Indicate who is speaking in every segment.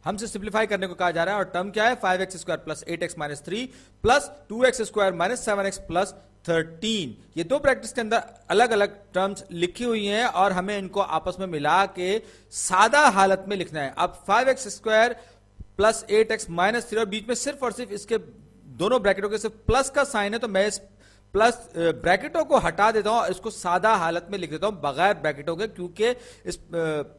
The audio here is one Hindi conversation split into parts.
Speaker 1: हमसे सिंप्लीफाई करने को कहा जा रहा है और टर्म क्या है 5x² plus 8x minus 3 plus 2x² minus 7x plus 13। ये दो प्रैक्टिस के अंदर अलग अलग टर्म्स लिखी हुई हैं और हमें इनको आपस में मिला के सादा हालत में लिखना है। अब 5x² प्लस 8x माइनस 3 और बीच में सिर्फ और सिर्फ इसके दोनों ब्रैकेटों के सिर्फ प्लस का साइन है, तो मैं इस प्लस ब्रैकेटों को हटा देता हूं, इसको सादा हालत में लिख देता हूं बगैर ब्रैकेटों के, क्योंकि इस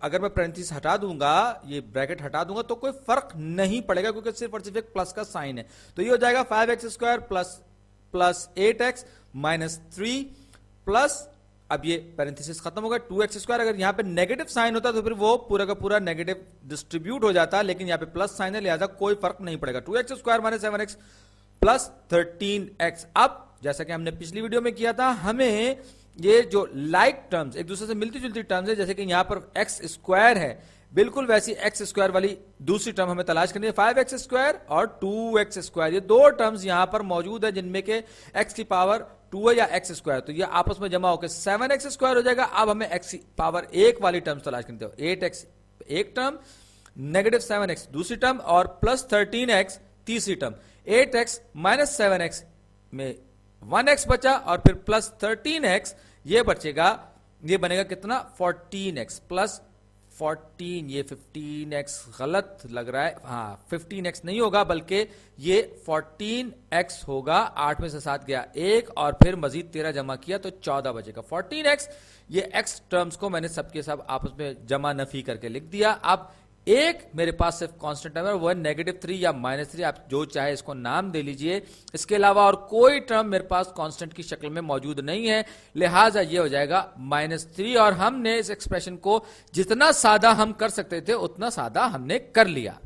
Speaker 1: अगर मैं पैरेंथेसिस हटा दूंगा, ये ब्रैकेट हटा दूंगा तो कोई फर्क नहीं पड़ेगा क्योंकि सिर्फ और सिर्फ एक प्लस का साइन है। तो ये हो जाएगा 5x² plus 8x minus 3 plus, अब ये पैरेंथेसिस खत्म होगा 2x²। अगर यहां पे नेगेटिव साइन होता तो फिर वो पूरा का पूरा नेगेटिव डिस्ट्रीब्यूट हो जाता, लेकिन यहां पे प्लस साइन है लिहाजा कोई फर्क नहीं पड़ेगा। 2x² minus 7x plus 13x। अब जैसा कि हमने पिछली वीडियो में किया था, हमें ये जो लाइक टर्म्स, एक दूसरे से मिलती जुलती टर्म्स है, जैसे कि यहां पर x² है, बिल्कुल वैसी x² वाली दूसरी टर्म हमें तलाश करनी है, 5x² और 2x²। ये दो टर्म्स यहां पर मौजूद है जिनमें के x की पावर 2 है या x², तो ये आपस में जमा होकर 7x² हो जाएगा। अब हमें x की पावर 1 वाली टर्म्स तलाश करनी है, 8x एक टर्म, नेगेटिव 7x दूसरी टर्म और प्लस 13x तीसरी टर्म। 8x माइनस 7x में 1x बचा और फिर प्लस 13x ये बचेगा, ये बनेगा कितना 14x प्लस 14, ये 15x गलत लग रहा है, हाँ 15x नहीं होगा बल्कि ये 14x होगा। 8 में से 7 गया 1 और फिर मजीद 13 जमा किया तो 14 बचेगा 14x। ये x टर्म्स को मैंने सबके सब आपस में जमा नफी करके लिख दिया। अब एक मेरे पास सिर्फ कांस्टेंट टर्म है, वो है -3 या -3, आप जो चाहे इसको नाम दे लीजिए। इसके अलावा और कोई टर्म मेरे पास कांस्टेंट की शक्ल में मौजूद नहीं है, लिहाजा ये हो जाएगा -3। और हमने इस एक्सप्रेशन को जितना सादा हम कर सकते थे उतना सादा हमने कर लिया।